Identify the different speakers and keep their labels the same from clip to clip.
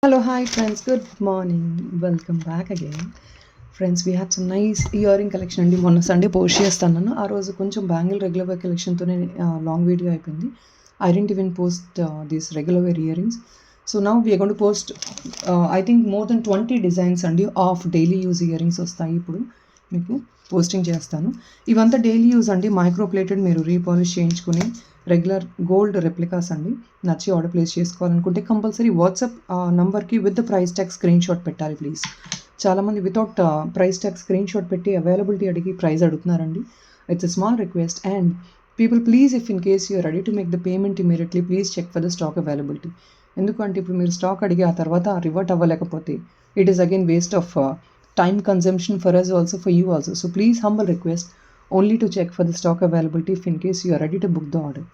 Speaker 1: Hello, hi friends, good morning. Welcome back again. Friends, we had some nice earring collection అండి. మొన్న Sunday post చేస్తాను. ఆ రోజు కొంచెం బ్యాంగిల్ రెగ్యులర్ వేర్ కలెక్షన్తోనే లాంగ్ వీడియో అయిపోయింది. I didn't even post these regular wear earrings. So now we're going to post I think more than 20 designs అండి of daily use earrings వస్తాయి. ఇప్పుడు మీకు పోస్టింగ్ చేస్తాను. ఇవంతా డైలీ యూజ్ అండి. Micro plated, మీరు రీపాలిష్ చేయించుకుని రెగ్యులర్ గోల్డ్ రెప్లికాస్ అండి. నచ్చి ఆర్డర్ ప్లేస్ చేసుకోవాలనుకుంటే కంపల్సరీ వాట్సాప్ నంబర్కి with the price tag screen shot పెట్టాలి ప్లీజ్. చాలామంది without price tag screen shot పెట్టి అవైలబిలిటీ అడిగి ప్రైస్ అడుగుతున్నారండి. It's a small request and people please, if in case you're ready to make the payment immediately please check for the stock availability. ఎందుకంటే ఇప్పుడు మీరు stock అడిగి ఆ తర్వాత revert అవ్వలేకపోతే it is again waste of time consumption for us also, for you also. So please, humble request only to check for the stock availability if in case you are ready to book the order.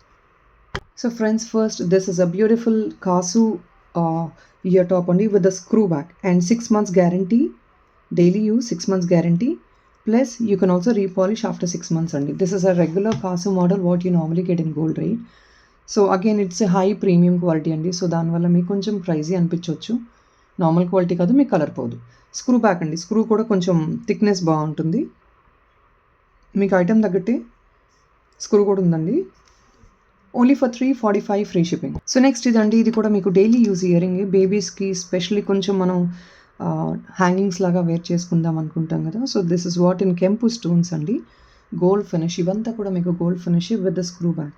Speaker 1: So friends, first this is a beautiful Kasu ear top only with the screw back and 6 months guarantee, daily use 6 months guarantee, plus you can also repolish after 6 months only. This is a regular Kasu model what you normally get in gold rate. So again it's a high premium quality అండి. So దానివల్ల మీకు కొంచెం ప్రైజీ అనిపించవచ్చు. Normal quality కాదు, మీకు colour పోదు. Screw back అండి. Screw కూడా కొంచెం థిక్నెస్ బాగుంటుంది. మీకు ఐటమ్ తగ్గట్టే స్క్రూ కూడా ఉందండి. Only for 345 free shipping. So next ఇదండి. ఇది కూడా మీకు డైలీ యూజ్ ఇయరింగ్. బేబీస్కి స్పెషల్లీ కొంచెం మనం హ్యాంగింగ్స్ లాగా వేర్ చేసుకుందాం అనుకుంటాం కదా. So this is what in కెంపు స్టోన్స్ అండి. Gold finish. ఇవంతా కూడా మీకు gold finish with the screw back.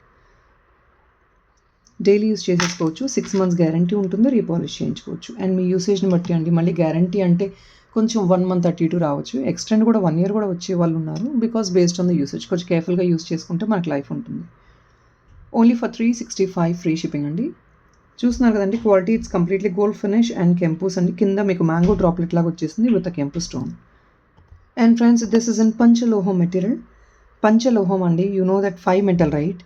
Speaker 1: Daily use చేసేసుకోవచ్చు. 6 months గ్యారంటీ ఉంటుంది. రీపాలిష్ చేయించుకోవచ్చు. అండ్ మీ యూసేజ్ని బట్టి అండి. మళ్ళీ గ్యారంటీ అంటే కొంచెం 1 month అటు ఇటు రావచ్చు. ఎక్స్టెండ్ కూడా 1 year కూడా వచ్చే వాళ్ళు ఉన్నారు. Because based on the usage కొంచెం కేర్ఫుల్గా యూజ్ చేసుకుంటే మనకు లైఫ్ ఉంటుంది. ఓన్లీ ఫర్ 365 ఫ్రీ షిప్పింగ్ అండి. చూస్తున్నారు కదండి quality. It's completely gold finish and కెంపూస్ అండి. కింద మీకు మ్యాంగో డ్రాప్లెట్ లాగా వచ్చేసింది with a kemp stone. And friends, this is in పంచలోహం మెటీరియల్. పంచలోహం అండి. You know that 5 metal right.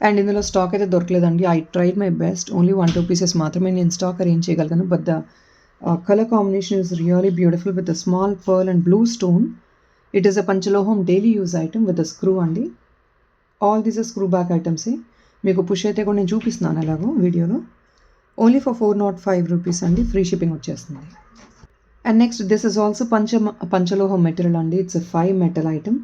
Speaker 1: And ఇందులో స్టాక్ అయితే దొరకలేదండి. I tried my best. Only 1-2 pieces మాత్రమే నేను స్టాక్ అరేంజ్ చేయగలిగాను. But the colour combination is really beautiful with a small pearl and blue stone. It is a పంచలోహం daily use item with a screw అండి. All these screw back ఐటమ్సే. మీకు push అయితే కూడా నేను చూపిస్తున్నాను ఎలాగో వీడియోలో. ఓన్లీ ఫర్ 405 rupees అండి. ఫ్రీ షిప్పింగ్ వచ్చేస్తుంది. And next this is also పంచలోహం మెటీరియల్ అండి. It's a 5 metal item.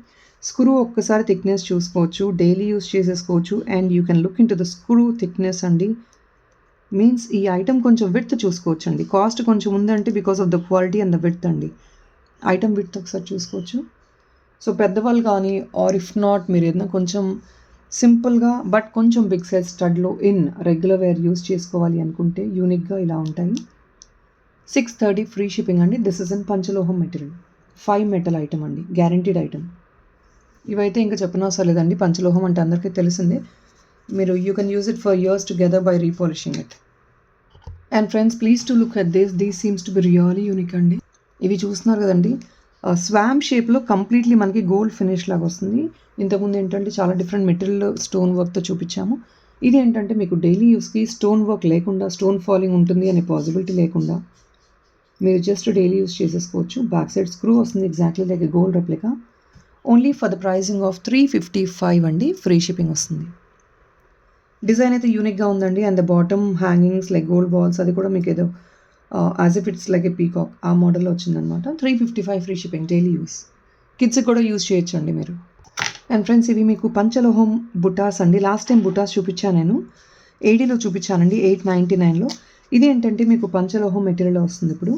Speaker 1: Screw ఒక్కసారి థిక్నెస్ చూసుకోవచ్చు. డైలీ యూస్ చేసేసుకోవచ్చు. And you can look in to the screw thickness అండి. మీన్స్ ఈ ఐటమ్ కొంచెం విడ్త్ చూసుకోవచ్చు అండి. కాస్ట్ కొంచెం ఉందంటే because of the quality and the width అండి. ఐటమ్ విడ్త్ ఒకసారి చూసుకోవచ్చు. సో పెద్దవాళ్ళు కానీ ఆర్ ఇఫ్ నాట్ మీరు ఏదైనా కొంచెం సింపుల్గా బట్ కొంచెం బిగ్ సైజ్ స్టడ్లో ఇన్ రెగ్యులర్ వేర్ యూస్ చేసుకోవాలి అనుకుంటే యూనిక్గా ఇలా ఉంటాయి. 630 ఫ్రీ షిప్పింగ్ అండి. దిస్ ఇస్ ఇన్ పంచలోహం మెటీరియల్. 5 metal ఐటమ్ అండి. Guaranteed item. ఇవైతే ఇంకా చెప్పనవసరం లేదండి. పంచలోహం అంటే అందరికీ తెలిసిందే. మీరు you can use it for years together by repolishing it. And friends, please to look at these seems to be really unique అండి. ఇవి చూస్తున్నారు కదండి. స్వామ్ షేప్లో కంప్లీట్లీ మనకి గోల్డ్ ఫినిష్ లాగా వస్తుంది. ఇంతకుముందు ఏంటంటే చాలా డిఫరెంట్ మెటీరియల్ స్టోన్ వర్క్తో చూపించాము. ఇది ఏంటంటే మీకు డైలీ యూస్కి స్టోన్ వర్క్ లేకుండా, స్టోన్ ఫాలింగ్ ఉంటుంది అనే పాసిబిలిటీ లేకుండా మీరు జస్ట్ డైలీ యూస్ చేసేసుకోవచ్చు. బ్యాక్ సైడ్ స్క్రూ వస్తుంది exactly like gold replica. Only for the pricing of 355 అండి. ఫ్రీ షిప్పింగ్ వస్తుంది. డిజైన్ అయితే యూనిక్గా ఉందండి. And the bottom hangings like gold balls, అది కూడా మీకు ఏదో as if it's like a peacock ఆ మోడల్లో వచ్చిందనమాట. 355 ఫ్రీ షిప్పింగ్. Daily use. కిడ్స్కి కూడా యూస్ చేయొచ్చు అండి మీరు. అండ్ ఫ్రెండ్స్, ఇవి మీకు పంచలోహం బుటాస్ అండి. లాస్ట్ టైం బుటాస్ చూపించాను నేను. 80లో చూపించానండి. 899లో. ఇది ఏంటంటే మీకు పంచలోహం మెటీరియల్లో వస్తుంది. ఇప్పుడు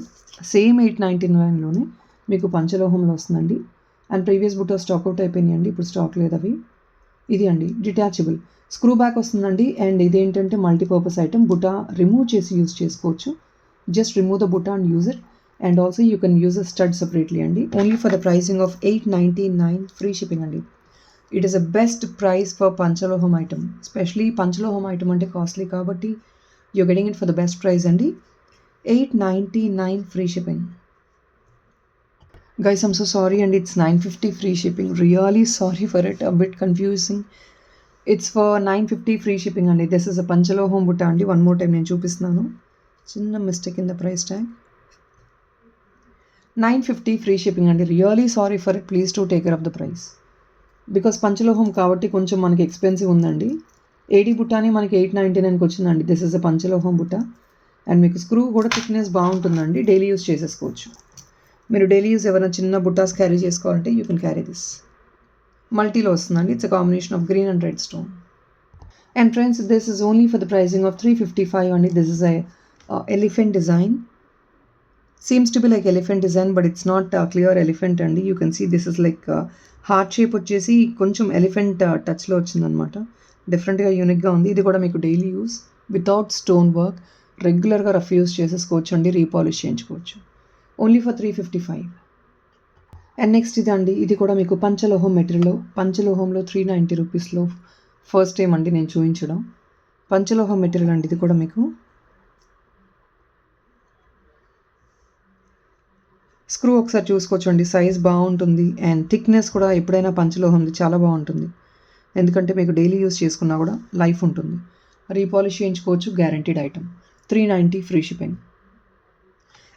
Speaker 1: సేమ్ 899లోనే మీకు పంచలోహంలో వస్తుందండి. అండ్ ప్రీవియస్ బుటా స్టాక్ అవుట్ అయిపోయినాయండి. ఇప్పుడు స్టాక్ లేదు అవి. ఇది అండి డిటాచబుల్ స్క్రూ బ్యాక్ వస్తుందండి. అండ్ ఇదేంటంటే మల్టీపర్పస్ ఐటమ్. బుటా రిమూవ్ చేసి యూజ్ చేసుకోవచ్చు. జస్ట్ రిమూవ్ ద బుటా and use it. And also you can use a stud separately అండి. Only for the pricing of 899 free shipping అండి. It is a best price for పంచలోహం item. Specially పంచలోహం item అంటే costly కాబట్టి you getting it for the best price అండి. 899 free shipping. Guys, I'm so sorry and it's 950 free shipping. Really sorry for it. A bit confusing. It's for 950 free shipping and this is a Panchaloham butta andi. One more time nenu chupistunanu. Chinna mistake in the price tag. 950 free shipping and really sorry for it. Please do take care of the price. Because Panchaloham kabatti koncham manaki expensive undandi. 80 butta ni manaki 899 ki ochindandi. This is a Panchaloham butta and మీకు screw కూడా thickness బాగుంటుందండి, daily use చేసేసుకోవచ్చు. మీరు daily use ఎవరైనా చిన్న బుట్టాస్ carry చేసుకోవాలంటే you can carry this. మల్టీలో వస్తుందండి. It's a combination of green and red stone. And friends, this is only for the pricing of 355 అండి. This is elephant design. Seems to be like elephant design, but it's not clear elephant అండి. You can see this is like heart shape వచ్చేసి కొంచెం elephant టచ్లో వచ్చిందనమాట. డిఫరెంట్గా యూనిక్గా ఉంది. ఇది కూడా మీకు daily use without stone work, రెగ్యులర్గా రఫ్ యూస్ చేసేసుకోవచ్చు అండి, రీపాలిష్ చేయించుకోవచ్చు. Only for 355. అండ్ నెక్స్ట్ ఇదండి, ఇది కూడా మీకు పంచలోహం మెటీరియల్లో, పంచలోహంలో 390 రూపీస్లో ఫస్ట్ టైం అండి నేను చూపించడం. పంచలోహం మెటీరియల్ అండి, ఇది కూడా మీకు స్క్రూ ఒకసారి చూసుకోవచ్చండి, సైజ్ బాగుంటుంది. అండ్ థిక్నెస్ కూడా ఎప్పుడైనా పంచలోహంది చాలా బాగుంటుంది, ఎందుకంటే మీకు డైలీ యూస్ చేసుకున్నా కూడా లైఫ్ ఉంటుంది. రీపాలిష్ చేయించుకోవచ్చు, guaranteed item. 390 free shipping.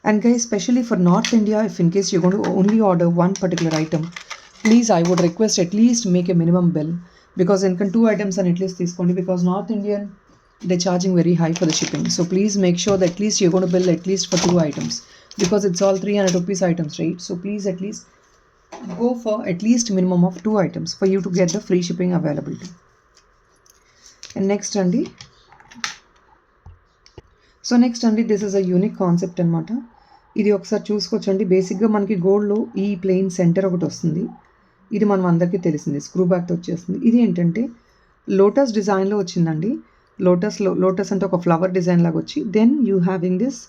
Speaker 1: And guys, especially for North India, if in case you're going to only order one particular item, please I would request at least make a minimum bill, because in 2 items and at least తీసుకోండి, because North Indian they're charging very high for the shipping. So please make sure that at least you're going to bill at least for 2 items, because it's all 300 rupees items, right? So please at least go for at least minimum of 2 items for you to get the free shipping availability. And next andi, so next అండి, this is a unique concept అనమాట. ఇది ఒకసారి చూసుకోవచ్చండి. బేసిక్గా మనకి గోల్డ్లో ఈ plain centre ఒకటి వస్తుంది, ఇది మనం అందరికీ తెలిసింది, స్క్రూ బ్యాక్తో వచ్చేస్తుంది. ఇది ఏంటంటే లోటస్ డిజైన్లో వచ్చిందండి. లోటస్ అంటే ఒక ఫ్లవర్ డిజైన్ లాగా వచ్చి, then you having this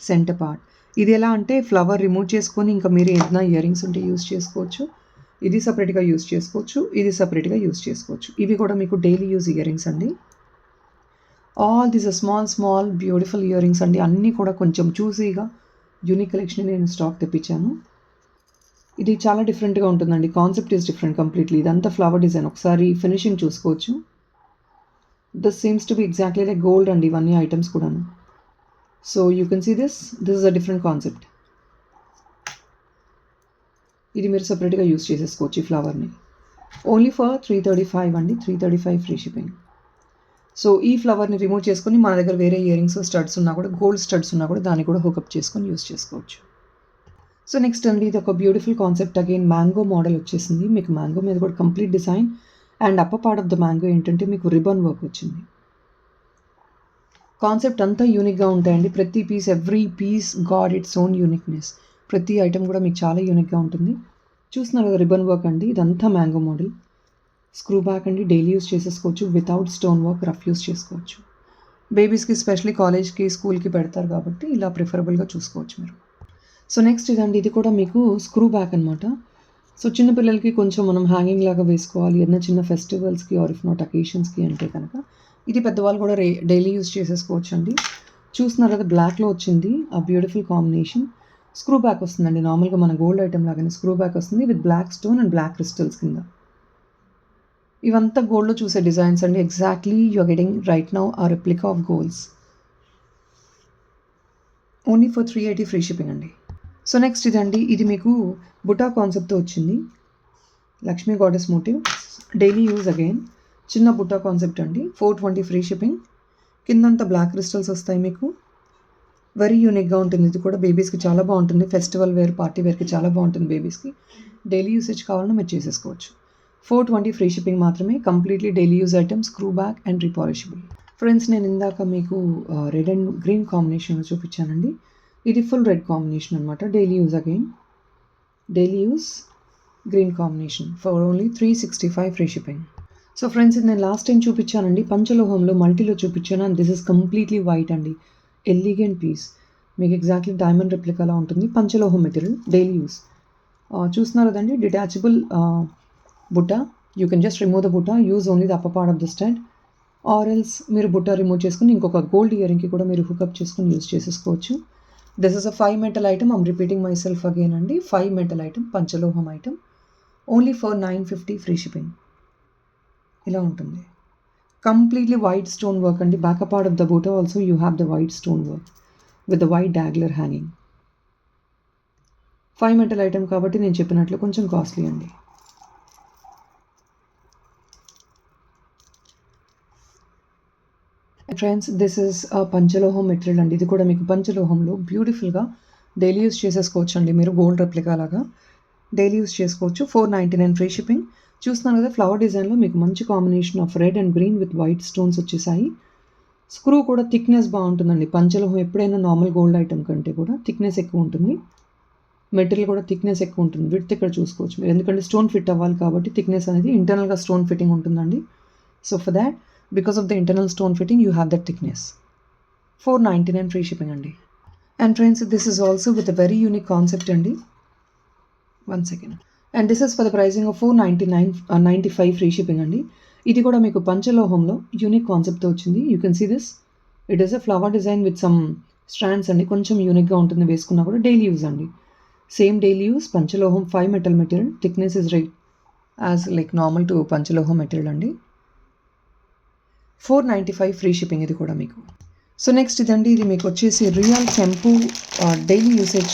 Speaker 1: centre part. ఇది ఎలా అంటే ఫ్లవర్ రిమూవ్ చేసుకొని ఇంకా మీరు ఏదైనా ఇయర్ రింగ్స్ ఉంటే యూస్ చేసుకోవచ్చు. ఇది సపరేట్గా యూస్ చేసుకోవచ్చు, ఇది సపరేట్గా యూస్ చేసుకోవచ్చు. ఇవి కూడా మీకు డైలీ యూజ్ ఇయర్ రింగ్స్ అండి. All these small beautiful earrings అండి. అన్నీ కూడా కొంచెం చూసీగా యూనిక్ కలెక్షన్ నేను స్టాక్ తెప్పించాను. ఇది చాలా డిఫరెంట్గా ఉంటుందండి. Concept is different completely. ఇదంతా ఫ్లవర్ డిజైన్. ఒకసారి ఫినిషింగ్ చూసుకోవచ్చు. This seems to be exactly like gold అండి, ఇవన్నీ ఐటమ్స్ కూడాను. So you can see this is a different concept. ఇది మీరు సపరేట్గా యూస్ చేసేసుకోవచ్చు ఈ ఫ్లవర్ని. ఓన్లీ ఫర్ 335 అండి, 335 ఫ్రీ షిప్పింగ్. సో ఈ ఫ్లవర్ని రిమూవ్ చేసుకొని మన దగ్గర వేరే ఇయర్ రింగ్స్ స్టడ్స్ ఉన్నా కూడా, గోల్డ్ స్టడ్స్ ఉన్నా కూడా దాన్ని కూడా హుకప్ చేసుకొని యూస్ చేసుకోవచ్చు. సో నెక్స్ట్ అండి, ఇది ఒక beautiful concept. Again mango model వచ్చేసింది. మీకు మ్యాంగో మీద కూడా complete design, and upper part of the mango ఏంటంటే మీకు రిబన్ వర్క్ వచ్చింది. కాన్సెప్ట్ అంతా యూనిక్గా ఉంటాయండి. ప్రతి piece, every piece got its own uniqueness. ప్రతి ఐటమ్ కూడా మీకు చాలా యూనిక్గా ఉంటుంది. చూస్తున్నారు కదా, రిబన్ వర్క్ అండి, ఇదంతా మ్యాంగో మోడల్. స్క్రూ బ్యాక్ అండి, డైలీ యూస్ చేసేసుకోవచ్చు, without stone work rough use చేసుకోవచ్చు. బేబీస్కి స్పెషల్లీ కాలేజ్కి, స్కూల్కి పెడతారు కాబట్టి ఇలా ప్రిఫరబుల్గా చూసుకోవచ్చు మీరు. సో నెక్స్ట్ ఇదండి, ఇది కూడా మీకు స్క్రూ బ్యాక్ అనమాట. సో చిన్నపిల్లలకి కొంచెం మనం హ్యాంగింగ్ లాగా వేసుకోవాలి ఏదైనా చిన్న ఫెస్టివల్స్కి ఆర్ ఇఫ్ నాట్ అకేషన్స్కి అంటే కనుక ఇది పెద్దవాళ్ళు కూడా డైలీ యూస్ చేసేసుకోవచ్చు అండి. చూస్తున్నారు కదా, బ్లాక్లో వచ్చింది ఆ బ్యూటిఫుల్ కాంబినేషన్. స్క్రూ బ్యాక్ వస్తుందండి, నార్మల్గా మన గోల్డ్ ఐటమ్ లాగానే స్క్రూ బ్యాక్ వస్తుంది with black stone and black crystals కింద. ఇవంతా గోల్డ్లో చూసే డిజైన్స్ అండి. Exactly you are getting right now a replica of golds. Only for 380 free shipping అండి. సో నెక్స్ట్ ఇదండి, ఇది మీకు బుటా కాన్సెప్ట్తో వచ్చింది. Lakshmi goddess motive, daily use again. చిన్న బుటా కాన్సెప్ట్ అండి. 420 ఫ్రీ షిప్పింగ్. కిందంతా బ్లాక్ క్రిస్టల్స్ వస్తాయి మీకు. వెరీ యూనిక్గా ఉంటుంది. ఇది కూడా బేబీస్కి చాలా బాగుంటుంది. ఫెస్టివల్ వేర్, పార్టీ వేర్కి చాలా బాగుంటుంది బేబీస్కి. డైలీ యూసేజ్ కావాలన్నా మీరు చేసేసుకోవచ్చు. 420 ఫ్రీ షిప్పింగ్ మాత్రమే. Completely daily use item, screw back and repolishable. Friends, నేను ఇందాక మీకు రెడ్ అండ్ గ్రీన్ కాంబినేషన్లో చూపించానండి. ఇది ఫుల్ రెడ్ కాంబినేషన్ అనమాట. Daily use again, daily use green combination for only 365 free shipping. So friends, ఇది నేను లాస్ట్ టైం చూపించానండి, పంచలోహంలో మల్టీలో చూపించాను. And this is completely white అండి, ఎలిగెంట్ పీస్. మీకు ఎగ్జాక్ట్లీ డైమండ్ రెప్లికాలా ఉంటుంది. పంచలోహం మెటీరియల్, డైలీ యూజ్. చూస్తున్నారు కదండి, డిటాచబుల్ బుట్ట. You can just remove the బుట్ట, use only the upper part of the stud, or else మీరు బుట్ట రిమూవ్ చేసుకుని ఇంకొక గోల్డ్ ఇయర్ రింగ్కి కూడా మీరు హుకప్ చేసుకుని యూజ్ చేసేసుకోవచ్చు. This is a 5 metal item. I'm repeating myself again అండి. 5 మెటల్ ఐటమ్, పంచలోహం item, only for 950 free shipping. ఇలా ఉంటుంది. కంప్లీట్లీ వైట్ స్టోన్ వర్క్ అండి. బ్యాకప్ పార్ట్ ఆఫ్ ద బుట్ట also you have the white stone work with the white dangler hanging. 5 metal item కాబట్టి నేను చెప్పినట్లు కొంచెం కాస్ట్లీ అండి. ఫ్రెండ్స్ దిస్ ఇస్ పంచలోహం మెటీరియల్ అండి. ఇది కూడా మీకు పంచలోహంలో బ్యూటిఫుల్గా డైలీ యూస్ చేసేసుకోవచ్చు అండి. మీరు గోల్డ్ రెప్లికా లాగా డైలీ యూస్ చేసుకోవచ్చు. 499 ఫ్రీ షిప్పింగ్. చూస్తున్నాను కదా ఫ్లవర్ డిజైన్లో మీకు మంచి combination of red and green with white stones వచ్చేసాయి. స్క్రూ కూడా థిక్నెస్ బాగుంటుందండి. పంచలోహం ఎప్పుడైనా నార్మల్ గోల్డ్ ఐటమ్ కంటే కూడా థిక్నెస్ ఎక్కువ ఉంటుంది. మెటీరియల్ కూడా థిక్నెస్ ఎక్కువ ఉంటుంది. విడ్త్ ఇక్కడ చూసుకోవచ్చు మీరు, ఎందుకంటే స్టోన్ ఫిట్ అవ్వాలి కాబట్టి థిక్నెస్ అనేది ఇంటర్నల్గా స్టోన్ ఫిట్టింగ్ ఉంటుందండి. So for that because of the internal stone fitting you have that thickness. 499 free shipping అండి. And friends this is also with a very unique concept అండి. 1 second. And this is for the pricing of 495 free shipping అండి. ఇది కూడా మీకు పంచలోహంలో unique కాన్సెప్ట్తో వచ్చింది. You can see this, it is a flower design with some strands అండి. కొంచెం యూనిక్గా ఉంటుంది, వేసుకున్నా కూడా డైలీ యూజ్ అండి. సేమ్ డైలీ యూజ్ పంచలోహం 5 metal material. Thickness is right as like normal to పంచలోహం మెటీరియల్ అండి. 495 ఫ్రీ షిప్పింగ్ ఇది కూడా మీకు. సో నెక్స్ట్ ఇదండి, ఇది మీకు వచ్చేసి రియల్ కెంపు డైలీ యూసేజ్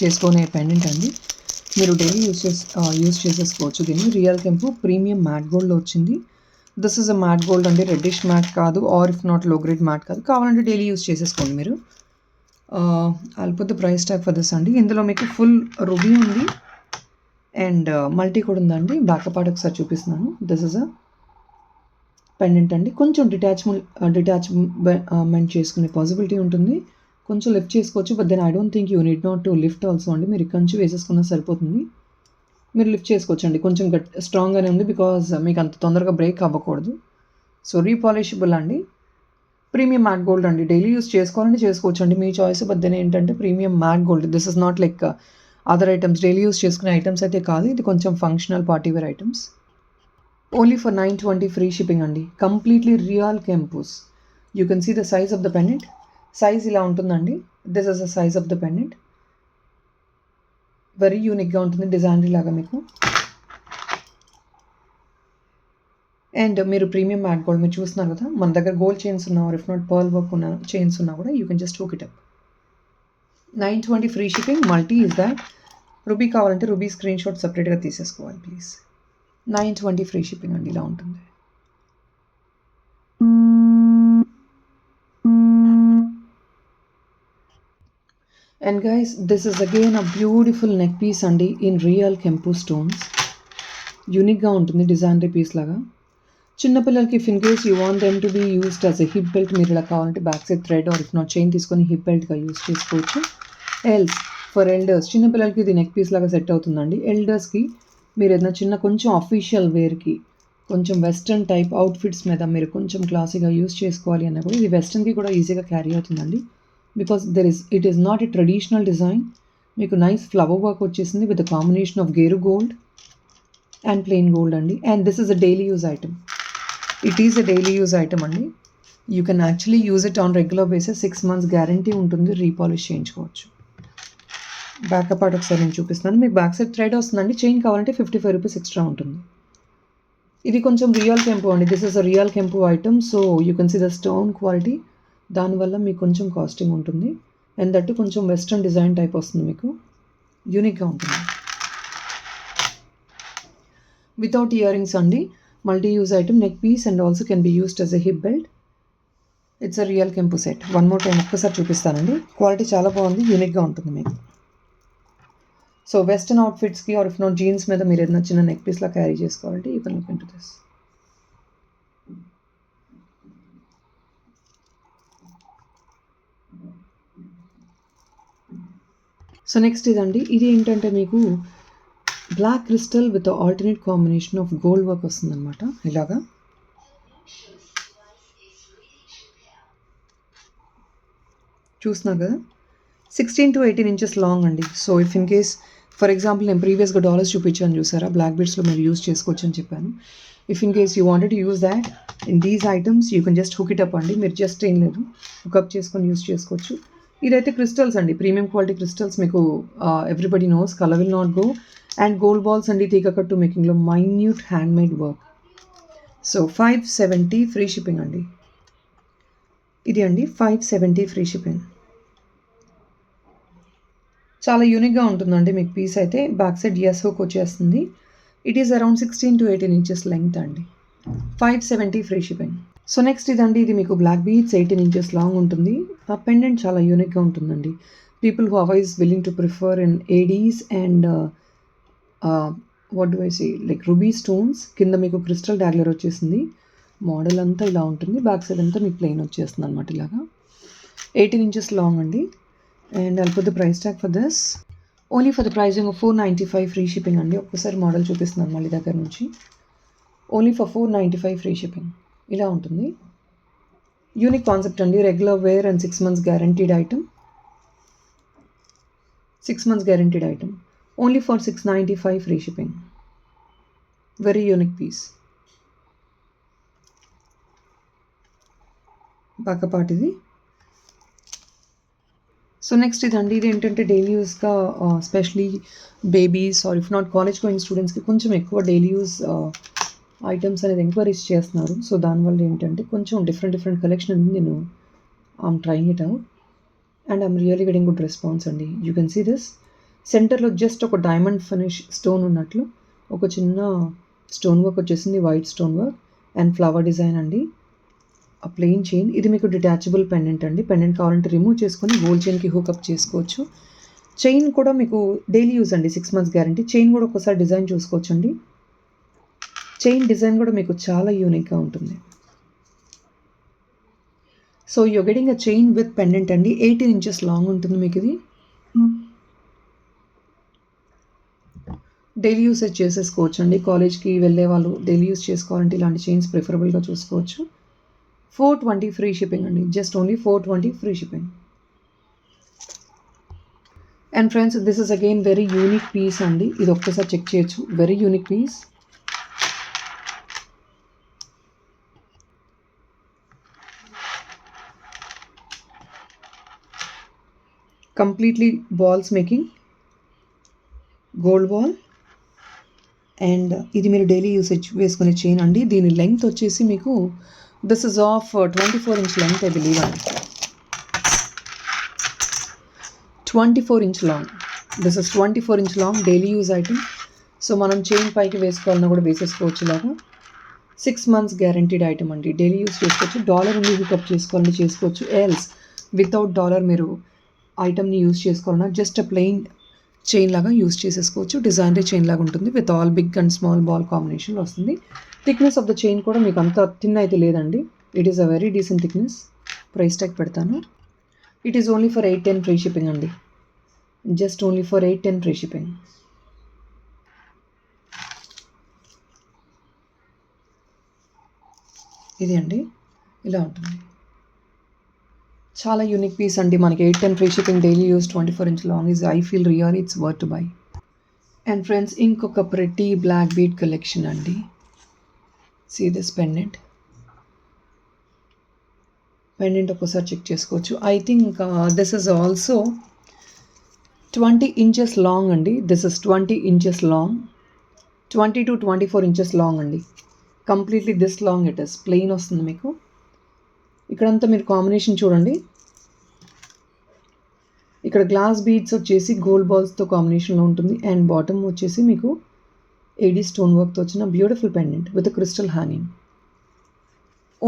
Speaker 1: చేసుకునే పెండెంట్ అండి. మీరు డైలీ యూస్ చేసేసుకోవచ్చు దీన్ని. రియల్ కెంపు ప్రీమియం మ్యాట్ గోల్డ్లో వచ్చింది. This is a mat gold అండి, రెడ్డిష్ మ్యాట్ కాదు, ఆర్ ఇఫ్ నాట్ లో గ్రేడ్ మ్యాట్ కాదు. కావాలంటే డైలీ యూస్ చేసేసుకోండి మీరు. I'll put the price tag for this అండి. ఇందులో మీకు ఫుల్ రూబీ ఉంది అండ్ మల్టీ కూడా ఉందండి. బ్యాకప్ పార్ట్ ఒకసారి చూపిస్తున్నాను. దిస్ ఇస్ అ పెండెంట్ అండి. కొంచెం డిటాచ్మెంట్ చేసుకునే పాసిబిలిటీ ఉంటుంది. కొంచెం లిఫ్ట్ చేసుకోవచ్చు, but then I don't think you need not to lift also అండి. మీరు ఇక్కడ నుంచి వేసేసుకున్నా సరిపోతుంది. మీరు లిఫ్ట్ చేసుకోవచ్చు అండి. కొంచెం స్ట్రాంగ్గానే ఉంది బికాజ్ మీకు అంత తొందరగా బ్రేక్ అవ్వకూడదు. సో రీపాలిషబుల్ అండి. ప్రీమియం మ్యాట్ గోల్డ్ అండి. డైలీ యూస్ చేసుకోవాలంటే చేసుకోవచ్చు అండి, మీ చాయిస్. బట్ దెన్ ఏంటంటే premium matte gold, this is not like other items. Daily use చేసుకునే ఐటమ్స్ అయితే కాదు, ఇది కొంచెం functional party wear items. Only for 920 free shipping అండి. కంప్లీట్లీ రియల్ కెంపూస్. You can see the size of the pendant. Size ఇలా ఉంటుందండి. This is the size of the pendant. Very యూనిక్గా ఉంటుంది, డిజైనరీ లాగా మీకు. అండ్ మీరు ప్రీమియం మ్యాట్ గోల్డ్ మీరు చూస్తున్నారు కదా, మన దగ్గర గోల్డ్ చైన్స్ ఉన్నా or if not pearl work ఉన్న చైన్స్ ఉన్నా కూడా you can just hook it up. 920 free shipping. Multi is that. Ruby కావాలంటే రూబీ స్క్రీన్ షాట్ సపరేట్గా తీసేసుకోవాలి ప్లీజ్. 920 ఫ్రీ షిప్పింగ్ అండి. ఇలా ఉంటుంది. And guys this is again a beautiful neck piece అండి ఇన్ రియల్ కెంపు స్టోన్స్. యూనిక్గా ఉంటుంది, డిజైనరీ పీస్ లాగా. చిన్నపిల్లలకి if in case you want them to be used as a hip belt, మీరు ఇలా కావాలంటే back side thread or if not chain తీసుకొని హిప్ బెల్ట్గా యూస్ చేసుకోవచ్చు. ఎల్స్ ఫర్ ఎల్డర్స్, చిన్నపిల్లలకి ఇది నెక్ పీస్ లాగా సెట్ అవుతుందండి. ఎల్డర్స్కి మీరు ఏదైనా చిన్న కొంచెం అఫీషియల్ వేర్కి, కొంచెం వెస్ట్రన్ టైప్ అవుట్ఫిట్స్ మీద మీరు కొంచెం క్లాసీగా యూస్ చేసుకోవాలి అన్న కూడా ఇది వెస్ట్రన్కి కూడా ఈజీగా క్యారీ అవుతుందండి. Because it is not a traditional design. మీకు నైస్ ఫ్లవర్ వర్క్ వచ్చేసింది విత్ ద కాంబినేషన్ ఆఫ్ గేరు గోల్డ్ అండ్ ప్లెయిన్ గోల్డ్ అండి. And this is a daily use item. It is a daily use item అండి. You can actually use it on regular basis. 6 months guarantee ఉంటుంది, repolish చేయించుకోవచ్చు. Backup part ఒకసారి నేను చూపిస్తున్నాను. మీకు back side thread వస్తుందండి. Chain కావాలంటే 55 రూపీస్ ఎక్స్ట్రా ఉంటుంది. ఇది కొంచెం రియల్ కెంపు అండి. దిస్ ఇస్ అ రియల్ కెంపు item. So you can see the stone quality. దానివల్ల మీకు కొంచెం కాస్టింగ్ ఉంటుంది. అండ్ దట్టు కొంచెం వెస్ట్రన్ డిజైన్ టైప్ వస్తుంది, మీకు యూనిక్గా ఉంటుంది. వితౌట్ ఇయర్ రింగ్స్ అండి. Multi use item, neck piece and also can be used as a hip belt. It's a real కెంపు సెట్. వన్ మోర్ టైం ఒక్కసారి చూపిస్తానండి. క్వాలిటీ చాలా బాగుంది, యూనిక్గా ఉంటుంది మీకు. సో వెస్టర్న్ అవుట్ఫిట్స్కి ఆర్ ఇఫ్ నాట్ జీన్స్ మీద మీరు ఏదైనా చిన్న నెక్ పీస్లా క్యారీ చేసుకోవాలంటే you can look into this. So next ఇదండి. ఇది ఏంటంటే మీకు black crystal with alternate combination of gold work వస్తుందన్నమాట. ఇలాగా చూస్తున్నారు కదా, 16 to 18 inches లాంగ్ అండి. So if in case for example నేను ప్రీవియస్గా డాలర్స్ చూపించాను చూసారా, బ్లాక్ బీడ్స్లో మీరు యూస్ చేసుకోవచ్చు అని చెప్పాను. If in case you wanted to use that in these items you can just hook it up అండి. మీరు జస్ట్ ఏం లేదు, హుక్అప్ చేసుకొని యూస్ చేసుకోవచ్చు. ఇదైతే క్రిస్టల్స్ అండి, ప్రీమియం క్వాలిటీ క్రిస్టల్స్. మీకు everybody knows colour will not go. And gold balls అండి, తీగకట్టు మేకింగ్లో minute hand made work. So 570 free shipping అండి. ఇది అండి 570 ఫ్రీ షిప్పింగ్. చాలా యూనిక్గా ఉంటుందండి మీకు పీస్ అయితే. బ్యాక్ సైడ్ ఎస్ హుక్ వచ్చేస్తుంది. It is around 16 to 18 inches length అండి. 570 ఫ్రీ షిప్పింగ్. సో నెక్స్ట్ ఇదండి, ఇది మీకు బ్లాక్ బీడ్స్ 18 ఇంచెస్ లాంగ్ ఉంటుంది. ఆ పెండెంట్ చాలా యూనిక్గా ఉంటుందండి. People who always willing to prefer in ADs and what do I say like ruby stones, కింద మీకు క్రిస్టల్ డాగ్లర్ వచ్చేసింది. మోడల్ అంతా ఇలా ఉంటుంది, బ్యాక్ సైడ్ అంతా మీకు ప్లెయిన్ వచ్చేస్తుంది అనమాట. ఇలాగా 18 ఇంచెస్ లాంగ్ అండి. And I'll put the price tag for this. Only for the pricing of 495 free shipping అండి. ఒక్కసారి మోడల్ చూపిస్తున్నాను మళ్ళీ దగ్గర నుంచి. Only for 495 free shipping. ఇలా ఉంటుంది. యూనిక్ కాన్సెప్ట్ అండి. Regular wear and 6 months guaranteed item. 6 months guaranteed item. Only for 695 free shipping. Very unique piece. పక్కపాటిది. సో నెక్స్ట్ ఇదండి, ఇది ఏంటంటే డైలీ యూస్గా specially babies are if not college going స్టూడెంట్స్కి కొంచెం ఎక్కువ డైలీ యూస్ ఐటమ్స్ అనేది ఎంక్వైరీస్ చేస్తున్నారు. సో దానివల్ల ఏంటంటే కొంచెం డిఫరెంట్ కలెక్షన్ అనేది నేను I'm trying it out and I'm really getting good response అండి. You can see this. సెంటర్లో జస్ట్ ఒక డైమండ్ ఫినిష్ స్టోన్ ఉన్నట్లు ఒక చిన్న స్టోన్ వర్క్ వచ్చేసింది, white stone work and flower design అండి. ఆ ప్లెయిన్ చైన్. ఇది మీకు డిటాచబుల్ పెండెంట్ అండి. పెండెంట్ కావాలంటే రిమూవ్ చేసుకొని గోల్డ్ చైన్కి హూకప్ చేసుకోవచ్చు. చైన్ కూడా మీకు డైలీ యూజ్ అండి, 6 months గ్యారంటీ. చైన్ కూడా ఒకసారి డిజైన్ చూసుకోవచ్చు అండి. చైన్ డిజైన్ కూడా మీకు చాలా యూనిక్గా ఉంటుంది. So you're getting a chain with pendant అండి. 18 ఇంచెస్ లాంగ్ ఉంటుంది మీకు ఇది. డైలీ యూసేజ్ చేసేసుకోవచ్చు అండి. కాలేజ్కి వెళ్ళే వాళ్ళు డైలీ యూస్ చేసుకోవాలంటే ఇలాంటి చైన్స్ ప్రిఫరబుల్గా చూసుకోవచ్చు. 420 ఫ్రీ షిప్పింగ్ అండి. Just only 420 free shipping. And friends, this is again very unique piece అండి. ఇది ఒక్కసారి చెక్ చేయొచ్చు. Very unique piece. Completely balls making, gold ball. And ఇది మీరు డైలీ యూసేజ్ వేసుకునే చైన్ అండి. దీని లెంగ్త్ వచ్చేసి మీకు this is of 24 inch length I believe అండి. 24 inch long. This is 24 inch long daily use item. So మనం చైన్ పైకి వేసుకోవాలన్నా కూడా వేసేసుకోవచ్చు ఇలాగా. 6 months గ్యారంటీడ్ ఐటమ్ అండి. డైలీ యూజ్ చేసుకోవచ్చు. డాలర్ ఉండి హుకప్ చేసుకోవాలని చేసుకోవచ్చు. ఎల్స్ వితౌట్ డాలర్ మీరు ఐటమ్ని యూజ్ చేసుకోవాలన్నా జస్ట్ ప్లెయిన్ చైన్ లాగా యూజ్ చేసేసుకోవచ్చు. డిజైనరీ చైన్ లాగా ఉంటుంది. With all big and small ball కాంబినేషన్లో వస్తుంది. థిక్నెస్ ఆఫ్ ద చైన్ కూడా మీకు అంత థిన్ అయితే లేదండి. It is a very decent thickness. Price tag పెడతాను. It is only for 810 free shipping అండి. Just only for 810 free shipping. ఇది అండి, ఇలా ఉంటుంది. చాలా యూనిక్ పీస్ అండి. మనకి 810 free shipping, daily use, 24 inch long is I feel real it's worth to buy. And friends, ఇంకొక ప్రెటీ బ్లాక్ బీడ్ కలెక్షన్ అండి. See this pendant. పెండెంట్ ఒక్కసారి చెక్ చేసుకోవచ్చు. I think this is also 20 inches long అండి. This is 20 inches long. 20 to 24 inches long అండి. Completely this long it is. Plain వస్తుంది మీకు. ఇక్కడంతా మీరు కాంబినేషన్ చూడండి. ఇక్కడ గ్లాస్ బీడ్స్ వచ్చేసి గోల్డ్ బాల్స్తో కాంబినేషన్లో ఉంటుంది. అండ్ బాటమ్ వచ్చేసి మీకు ఏడీ స్టోన్ వర్క్తో వచ్చిన beautiful pendant with crystal hanging.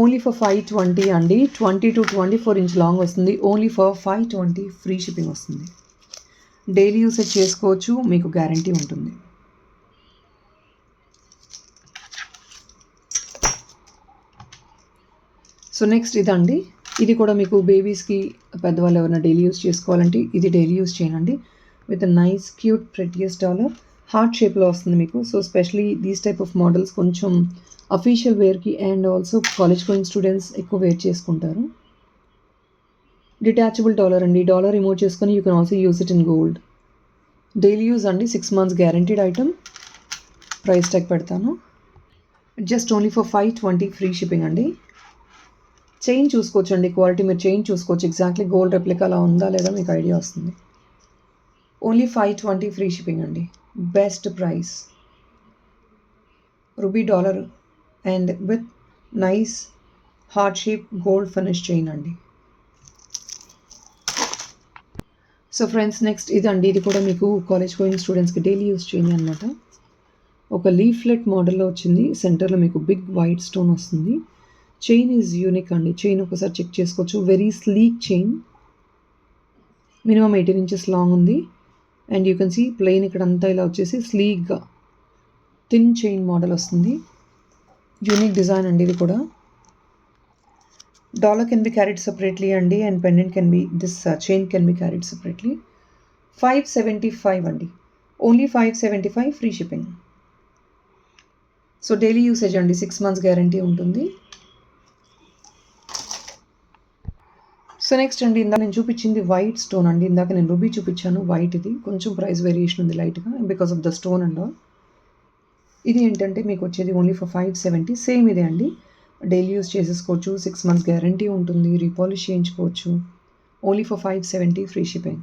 Speaker 1: Only for 520 అండి. 20 to 24 inch లాంగ్ వస్తుంది. ఓన్లీ ఫర్ 520 ఫ్రీ షిప్పింగ్ వస్తుంది. డైలీ యూసేజ్ చేసుకోవచ్చు. మీకు గ్యారంటీ ఉంటుంది. సో నెక్స్ట్ ఇదండి. ఇది కూడా మీకు బేబీస్కి, పెద్దవాళ్ళు ఎవరైనా డైలీ యూస్ చేసుకోవాలంటే ఇది డైలీ యూస్ చేయండి. With nice cute prettiest dollar heart షేప్లో వస్తుంది మీకు. So specially these type of models కొంచెం అఫీషియల్ వేర్కి and also college going students ఎక్కువ వేర్ చేసుకుంటారు. డిటాచబుల్ డాలర్ అండి. డాలర్ రిమూవ్ చేసుకొని you can also use it in gold. Daily use అండి. 6 months guaranteed item. Price tag పెడతాను. Just only for 520 free shipping అండి. Chain చూసుకోవచ్చు అండి. క్వాలిటీ మీరు చైన్ చూసుకోవచ్చు. ఎగ్జాక్ట్లీ గోల్డ్ రెప్లికా అలా ఉందా లేదా మీకు ఐడియా వస్తుంది. ఓన్లీ 520 ఫ్రీ షిప్పింగ్ అండి. Best price. Ruby dollar and with nice heart shape gold finish chain అండి. సో ఫ్రెండ్స్, నెక్స్ట్ ఇదండి. ఇది కూడా మీకు కాలేజ్ గోయింగ్ స్టూడెంట్స్కి డైలీ యూస్ చేయండి అనమాట. ఒక లీఫ్లెట్ మోడల్లో వచ్చింది. సెంటర్లో మీకు బిగ్ వైట్ స్టోన్ వస్తుంది. చైన్ ఈజ్ యూనిక్ అండి. చైన్ ఒకసారి చెక్ చేసుకోవచ్చు. Very sleek chain, minimum 18 inches long ఉంది. And you can see plain ఇక్కడంతా ఇలా వచ్చేసి స్లీక్గా థిన్ చైన్ మోడల్ వస్తుంది. యూనిక్ డిజైన్ అండి ఇది కూడా. Dollar can be carried separately అండి, and pendant can be this chain can be carried separately. 575 అండి, only 575 free shipping. So daily usage అండి, 6 months గ్యారంటీ ఉంటుంది. సో నెక్స్ట్ అండి, ఇందాక నేను చూపించింది వైట్ స్టోన్ అండి. ఇందాక నేను రూబీ చూపించాను, వైట్. ఇది కొంచెం ప్రైస్ వేరియేషన్ ఉంది లైట్గా because of the stone and all. ఇది ఏంటంటే మీకు వచ్చేది ఓన్లీ ఫర్ 570. సేమ్ ఇదే అండి, డైలీ యూస్ చేసేసుకోవచ్చు. 6 months గ్యారంటీ ఉంటుంది. రీపాలిష్ చేయించుకోవచ్చు. Only for 570 free shipping.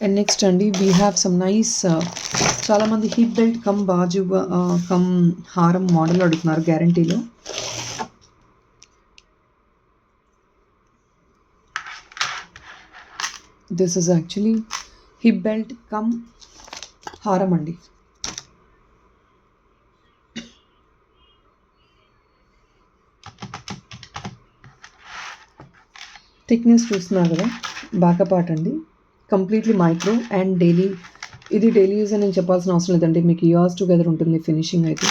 Speaker 1: And next అండి, వీ హ్యావ్ సమ్ నైస్, చాలామంది హిప్ బెల్ట్ కమ్ బాజు కమ్ హారం మోడల్ అడుగుతున్నారు గ్యారంటీలో. This is actually hip belt cum హారం అండి. థిక్నెస్ చూస్తున్నారు కదా, బాగా పార్ట్ అండి. కంప్లీట్లీ మైక్రో అండ్ డైలీ, ఇది డైలీ యూజ్ అని నేను చెప్పాల్సిన అవసరం లేదండి. మీకు ఇయర్స్ టుగెదర్ ఉంటుంది ఫినిషింగ్ అయితే.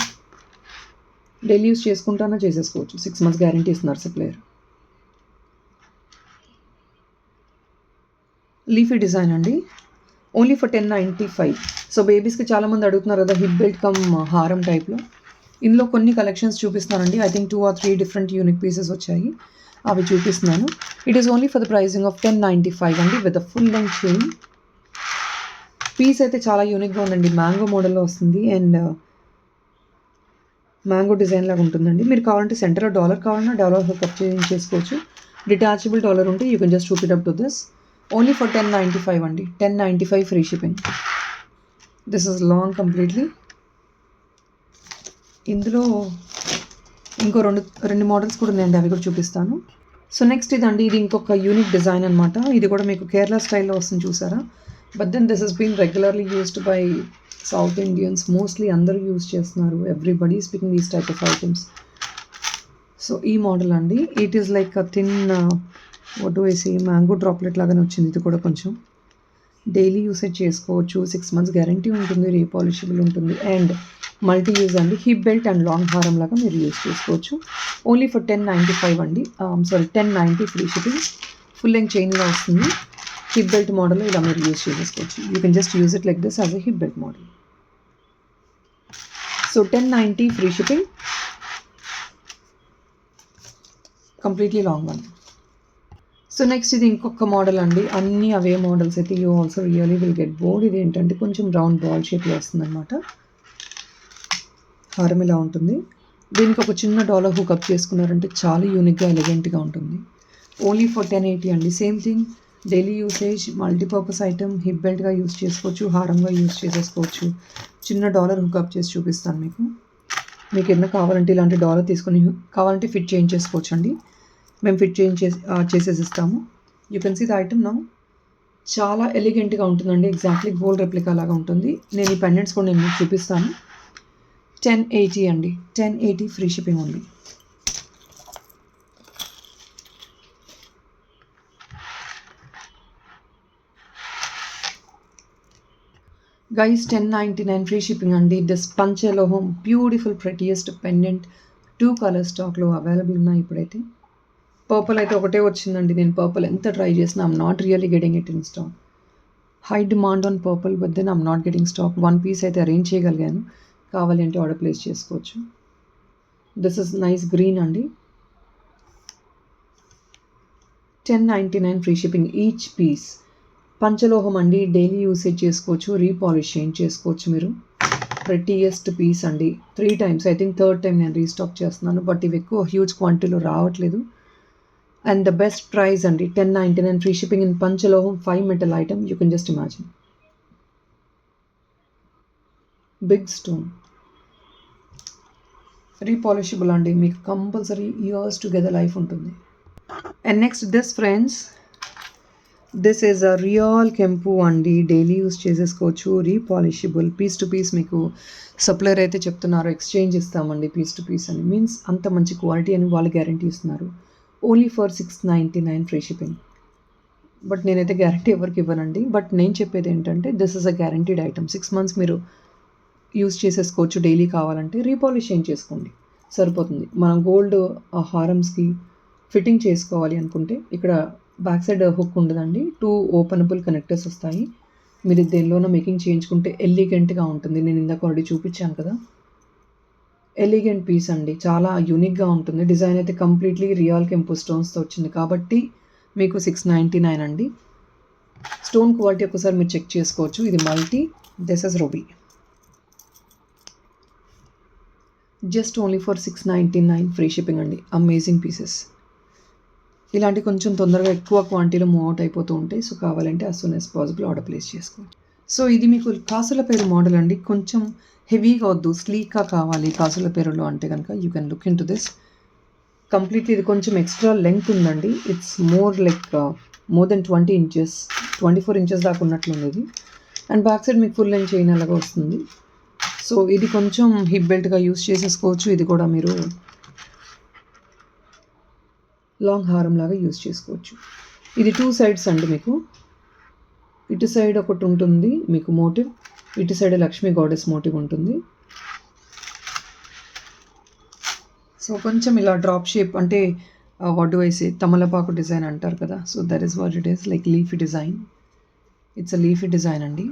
Speaker 1: డైలీ యూజ్ చేసుకుంటానో చేసేసుకోవచ్చు. 6 months గ్యారంటీ ఇస్తున్నారు సప్లయర్. లీఫీ డిజైన్ అండి, ఓన్లీ ఫర్ 1095. సో బేబీస్కి చాలామంది అడుగుతున్నారు కదా హిప్ బెల్ట్ కమ్ హారం టైప్లో. ఇందులో కొన్ని కలెక్షన్స్ చూపిస్తున్నానండి. I think 2 or 3 different unique pieces వచ్చాయి, అవి చూపిస్తున్నాను. It is only for the pricing of 1095 అండి, with a full length chain. Piece అయితే చాలా యూనిక్గా ఉందండి. మ్యాంగో మోడల్లో వస్తుంది అండ్ మ్యాంగో డిజైన్ లాగా ఉంటుందండి. మీరు కావాలంటే సెంటర్లో డాలర్ కావాలన్నా డాలర్ హుక్అప్ చేసుకోవచ్చు. డిటాచబుల్ డాలర్ ఉంటే you can just hook it up to this. Only for 1095 అండి, 1095 free shipping. This is long completely. ఇందులో ఇంకో రెండు మోడల్స్ కూడా ఉన్నాయండి, అవి కూడా చూపిస్తాను. సో నెక్స్ట్ ఇదండి, ఇది ఇంకొక యూనిక్ డిజైన్ అనమాట. ఇది కూడా మీకు కేరళ స్టైల్లో వస్తుంది చూసారా. But then this has been regularly used by South Indians. Mostly అందరూ యూజ్ చేస్తున్నారు. Everybody speaking these type of items. So ఈ మోడల్ అండి, it is like a thin what do I say, mango డ్రాప్లెట్ లాగానే వచ్చింది. ఇది కూడా కొంచెం డైలీ యూసేజ్ చేసుకోవచ్చు. 6 months గ్యారంటీ ఉంటుంది. రీపాలిషబుల్ ఉంటుంది అండ్ మల్టీ యూజ్ అండి. హిప్ బెల్ట్ అండ్ లాంగ్ హారం లాగా మీరు యూజ్ చేసుకోవచ్చు. ఓన్లీ ఫర్ 1095 అండి, సారీ 1090 ఫ్రీ షిప్పింగ్. ఫుల్ లెంగ్ చైన్లో వస్తుంది. హిప్ బెల్ట్ మోడల్ ఇలా మీరు యూజ్ చేసేసుకోవచ్చు. You can just use it like this as a hip belt model. So 1090 free shipping, completely long one. So next ఇది ఇంకొక model అండి. అన్నీ అవే models అయితే you also really will get bored. ఇది ఏంటంటే కొంచెం రౌండ్ బాల్ షేప్లో వస్తుంది అనమాట. హారం ఇలా ఉంటుంది. దీనికి ఒక చిన్న డాలర్ హుక్అప్ చేసుకున్నారంటే చాలా యూనిక్గా ఎలిగెంట్గా ఉంటుంది. ఓన్లీ ఫర్ 1080 అండి. Same thing, daily usage, multipurpose item, hip బెల్ట్గా యూజ్ చేసుకోవచ్చు, హారంగా యూజ్ చేసేసుకోవచ్చు. చిన్న డాలర్ హుక్అప్ చేసి చూపిస్తాను మీకు. మీకు ఏదైనా కావాలంటే ఇలాంటి డాలర్ తీసుకొని కావాలంటే ఫిట్ చేయించేసుకోవచ్చు అండి. మేము ఫిట్ చేసేసి ఇస్తాము. You can see the item now. చాలా ఎలిగెంట్గా ఉంటుందండి. ఎగ్జాక్ట్లీ గోల్డ్ రెప్లికా లాగా ఉంటుంది. నేను ఈ పెండెంట్స్ కూడా నేను మీకు చూపిస్తాను. 1080 అండి, 1080 ఫ్రీ షిప్పింగ్ ఉంది. గైస్ 1099 ఫ్రీ షిప్పింగ్ అండి. This పంచలోహం beautiful prettiest pendant 2 colour స్టాక్లో అవైలబుల్ ఉన్నాయి ఇప్పుడైతే. పర్పుల్ అయితే ఒకటే వచ్చిందండి. నేను పర్పుల్ ఎంత ట్రై చేసినా I'm not really getting it in stock. High demand on purple, but then I'm not getting stock. 1 piece అయితే అరేంజ్ చేయగలిగాను. కావాలి అంటే ఆర్డర్ ప్లేస్ చేసుకోవచ్చు. దిస్ ఇస్ నైస్ గ్రీన్ అండి, 1099 ఫ్రీ షిప్పింగ్ ఈచ్ పీస్. పంచలోహం అండి, డైలీ యూసేజ్ చేసుకోవచ్చు, repolish చేయించేసుకోవచ్చు మీరు. ప్రెటియెస్ట్ పీస్ అండి. 3 times, I think 3rd time నేను రీస్టాక్ చేస్తున్నాను. బట్ ఇవి ఎక్కువ హ్యూజ్ క్వాంటిటీలో రావట్లేదు. అండ్ ద బెస్ట్ ప్రైస్ అండి, 1099 ఫ్రీ షిప్పింగ్ ఇన్ పంచలోహం 5 metal item. You can just imagine. Big stone, repolishable అండి. మీకు కంపల్సరీ ఇయర్స్ టుగెదర్ లైఫ్ ఉంటుంది. And next this friends, this is a real కెంపు అండి, డైలీ యూస్ చేసేసుకోవచ్చు, రీపాలిషబుల్, పీస్ టు పీస్. మీకు supplier అయితే చెప్తున్నారు ఎక్స్చేంజ్ ఇస్తామండి పీస్ టు పీస్ అని, మీన్స్ అంత మంచి క్వాలిటీ అని వాళ్ళు గ్యారంటీ ఇస్తున్నారు. Only for $699 free shipping. But నేనైతే గ్యారంటీ ఎవరికి ఇవ్వనండి. బట్ నేను చెప్పేది ఏంటంటే this is a guaranteed item. 6 months మీరు యూస్ చేసేసుకోవచ్చు. డైలీ కావాలంటే రీపాలిష్ చేయించేసుకోండి సరిపోతుంది. మనం గోల్డ్ హారమ్స్కి ఫిట్టింగ్ చేసుకోవాలి అనుకుంటే ఇక్కడ బ్యాక్ సైడ్ హుక్ ఉండదండి, 2 ఓపెనబుల్ కనెక్టర్స్ వస్తాయి. మీరు దేనిలోనో మేకింగ్ చేయించుకుంటే ఎలిగెంట్గా ఉంటుంది. నేను ఇందాక ఆల్రెడీ చూపించాను కదా, ఎలిగెంట్ పీస్ అండి, చాలా యూనిక్గా ఉంటుంది. డిజైన్ అయితే కంప్లీట్లీ రియల్ కెంపు స్టోన్స్తో వచ్చింది కాబట్టి మీకు $699 అండి. స్టోన్ క్వాలిటీ ఒకసారి మీరు చెక్ చేసుకోవచ్చు. ఇది multi, this is ruby, just only for $699 free shipping అండి. Amazing pieces. ఇలాంటి కొంచెం తొందరగా ఎక్కువ క్వాంటిటీలో మూవ్ అవుట్ అయిపోతూ ఉంటాయి. సో కావాలంటే as soon as possible order place చేసుకోవచ్చు. సో ఇది మీకు కాసుల పేరు మోడల్ అండి. కొంచెం హెవీగా వద్దు, స్లీక్గా కావాలి కాసుల పేరులో అంటే కనుక you can look in to this. Completely ఇది కొంచెం ఎక్స్ట్రా లెంగ్త్ ఉందండి. It's more like more than 20 inches, 24 inches దాకా ఉన్నట్లుంది ఇది. అండ్ బ్యాక్ సైడ్ మీకు ఫుల్ లెంత్ చైన్ అలాగా వస్తుంది. సో ఇది కొంచెం హిప్ బెల్ట్గా యూస్ చేసేసుకోవచ్చు. ఇది కూడా మీరు లాంగ్ హారం లాగా యూస్ చేసుకోవచ్చు. ఇది 2 sides అండి. మీకు ఇటు సైడ్ ఒకటి ఉంటుంది మీకు మోటివ్, ఇటు సైడ్ లక్ష్మీ గాడెస్ మోటివ్ ఉంటుంది. సో కొంచెం ఇలా డ్రాప్ షేప్ అంటే వాట్ డు ఐ సే, తమలపాకు డిజైన్ అంటారు కదా, so that is what it is, like leafy design. It's a leafy design అండి.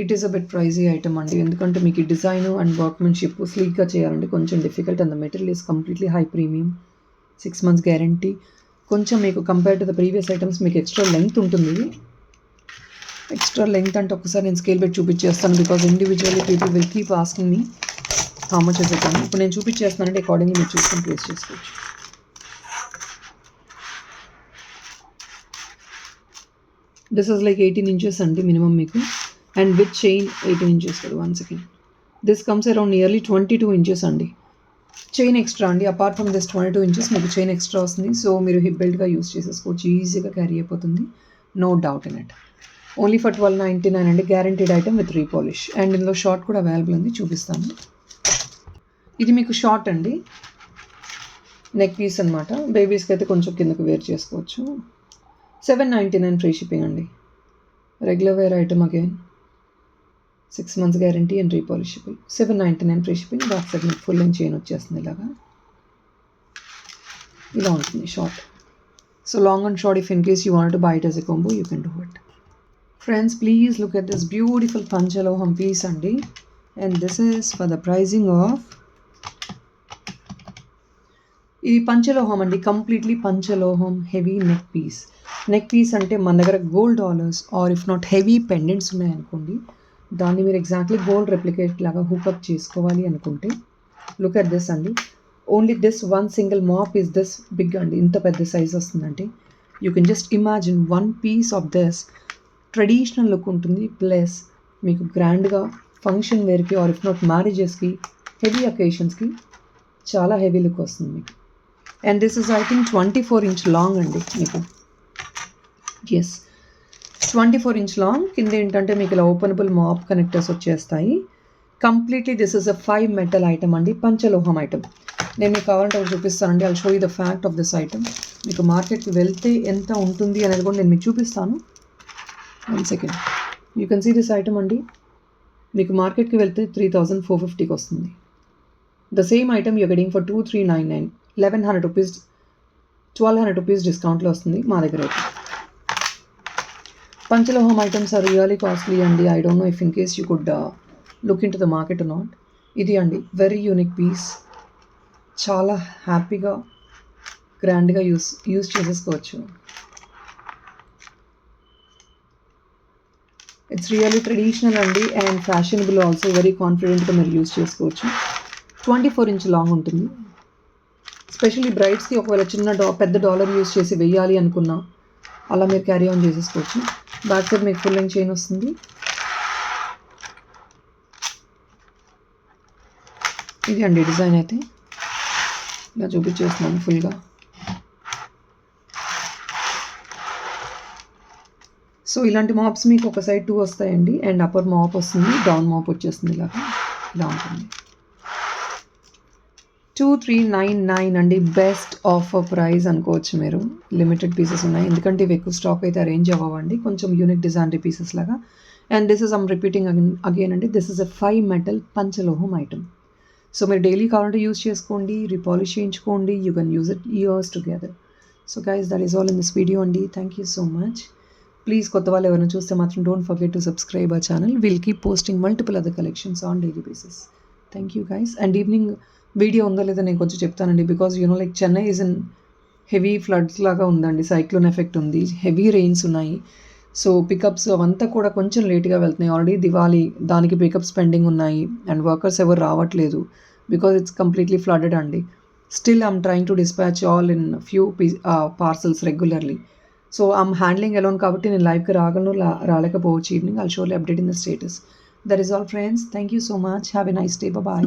Speaker 1: It is a bit pricey item అండి, ఎందుకంటే మీకు ఈ డిజైన్ అండ్ వర్క్మెన్షిప్ స్లీక్గా చేయాలంటే కొంచెం difficult. And the material is completely high premium, 6 months guarantee. కొంచెం మీకు compare to the previous items మీకు ఎక్స్ట్రా లెంగ్త్ ఉంటుంది. ఎక్స్ట్రా లెంగ్త్ అంటే ఒకసారి నేను స్కేల్ పెట్టి చూపించేస్తాను, because individually people will keep asking me how much is it అని. ఇప్పుడు నేను చూపించేస్తానంటే అకార్డింగ్లీ మీరు చూసుకొని ప్లేస్ చేసుకోవచ్చు. దిస్ ఇస్ లైక్ 18 inches అండి మినిమం మీకు, అండ్ విత్ చైన్ 18 inches కదా. 1 second, this comes around nearly 22 inches అండి. చైన్ ఎక్స్ట్రా అండి, అపార్ట్ ఫ్రమ్ దిస్ 22 inches మీకు చైన్ ఎక్స్ట్రా వస్తుంది. సో మీరు హిప్ బెల్ట్గా యూస్ చేసేసుకోవచ్చు, ఈజీగా క్యారీ అయిపోతుంది, no doubt in it. Only for $1299 అండి, guaranteed item with repolish. And ఇందులో షార్ట్ కూడా అవైలబుల్ ఉంది, చూపిస్తాను. ఇది మీకు షార్ట్ అండి, నెక్ పీస్ అనమాట. బేబీస్కి అయితే కొంచెం కిందకు వేర్ చేసుకోవచ్చు. $799 ఫ్రీ షిప్పింగ్ అండి. Regular wear item again, 6 months guarantee and repolishable. $799 free shipping. Back side మీకు ఫుల్ లెంత్ చైన్ వచ్చేస్తుంది ఇలాగా, ఇలా ఉంటుంది short. So long and short, if in case you want to buy it as a combo, you can do it. Friends, please look at this beautiful Panchaloham piece అండి, and this is for the pricing of, ఇది పంచలోహం అండి, completely పంచలోహం heavy neck piece. Neck piece అంటే మన దగ్గర gold dollars or if not heavy pendants ఉన్నాయనుకోండి, దాన్ని మీరు ఎగ్జాక్ట్లీ గోల్డ్ రెప్లికేట్ లాగా హుక్అప్ చేసుకోవాలి అనుకుంటే లుక్ అట్ దిస్ అండి. Only this one single map is this big అండి, ఇంత పెద్ద సైజ్ వస్తుందంటే you can just imagine one piece of this. Traditional look ఉంటుంది, ప్లస్ మీకు గ్రాండ్గా ఫంక్షన్ వేర్కి ఆర్ ఇఫ్ నాట్ మ్యారేజెస్కి, హెవీ అకేషన్స్కి చాలా హెవీ లుక్ వస్తుంది మీకు. And this is I think 24 inch long అండి మీకు. Yes, 24 inch long. కింద ఏంటంటే మీకు ఇలా ఓపెనబుల్ మాప్ కనెక్టర్స్ వచ్చేస్తాయి. Completely this is a 5 metal item అండి, పంచలోహం ఐటమ్. నేను మీకు కావాలంటే ఒకటి చూపిస్తానండి, I'll show you the fact of this item. మీకు మార్కెట్కి వెళ్తే ఎంత ఉంటుంది అనేది కూడా నేను మీకు చూపిస్తాను. 1 second, you can see this item అండి. మీకు మార్కెట్కి వెళ్తే 3,450కి వస్తుంది. The same item you getting for 2,399, 1,100 rupees, 1,200 rupees డిస్కౌంట్లో వస్తుంది మా దగ్గర అయితే. పంచలోహం ఐటమ్స్ ఆర్ రియలీ కాస్ట్లీ అండి. I don't know if in case you could look in to the market or not. ఇది అండి వెరీ యూనిక్ పీస్, చాలా హ్యాపీగా గ్రాండ్గా యూస్ చేసేసుకోవచ్చు. ఇట్స్ రియల్లీ ట్రెడిషనల్ అండి అండ్ ఫ్యాషనబుల్ ఆల్సో, వెరీ కాన్ఫిడెంట్గా మీరు యూస్ చేసుకోవచ్చు. 24 inch లాంగ్ ఉంటుంది. స్పెషల్లీ బ్రైడ్స్కి ఒకవేళ చిన్న పెద్ద డాలర్ యూస్ చేసి వెయ్యాలి అనుకున్నా అలా మీరు క్యారీ ఆన్ చేసేసుకోవచ్చు. బ్యాక్ సైడ్ మీకు ఫుల్ లెంత్ చైన్ వస్తుంది. ఇది అండి డిజైన్ అయితే. ఇలా చూపించేస్తున్నాను ఫుల్గా. సో ఇలాంటి మాప్స్ మీకు ఒక సైడ్ 2 వస్తాయండి. అండ్ అప్పర్ మాప్ వస్తుంది, డౌన్ మాప్ వచ్చేస్తుంది ఇలా ఉంటుంది. 2399 అండి. బెస్ట్ ఆఫర్ ప్రైస్ అనుకోవచ్చు మీరు. లిమిటెడ్ పీసెస్ ఉన్నాయి, ఎందుకంటే ఇవి ఎక్కువ స్టాక్ అయితే అరేంజ్ అవ్వండి. కొంచెం యూనిక్ డిజైనరీ పీసెస్ లాగా. And this is repeating again అండి. దిస్ ఇస్ 5 మెటల్ పంచలోహం ఐటమ్. సో మీరు డైలీ కావాలంటే యూస్ చేసుకోండి, రీపాలిష్ చేయించుకోండి. You can use it years together. So guys, that is all in this video అండి. Thank you so much. Please కొత్త వాళ్ళు ఎవరైనా చూస్తే మాత్రం don't forget to subscribe our channel. Will keep posting multiple other collections on daily basis. Thank you guys. And evening video ఉందో లేదో నేను కొంచెం చెప్తానండి. Because like Chennai is in heavy floods లాగా ఉందండి. సైక్లోన్ ఎఫెక్ట్ ఉంది, హెవీ రెయిన్స్ ఉన్నాయి. So pickups అవంతా కూడా కొంచెం లేట్గా వెళ్తున్నాయి. ఆల్రెడీ దివాళీ, దానికి పికప్స్ పెండింగ్ ఉన్నాయి. అండ్ వర్కర్స్ ఎవరు రావట్లేదు బికాజ్ ఇట్స్ కంప్లీట్లీ ఫ్లడెడ్ అండి. Still I'm trying to dispatch all in few parcels regularly. So I'm handling alone కాబట్టి నేను లైవ్కి రాలేకపోవచ్చు evening. I'll shortly update in the status. That is all friends. Thank you so much. Have a nice day. Bye.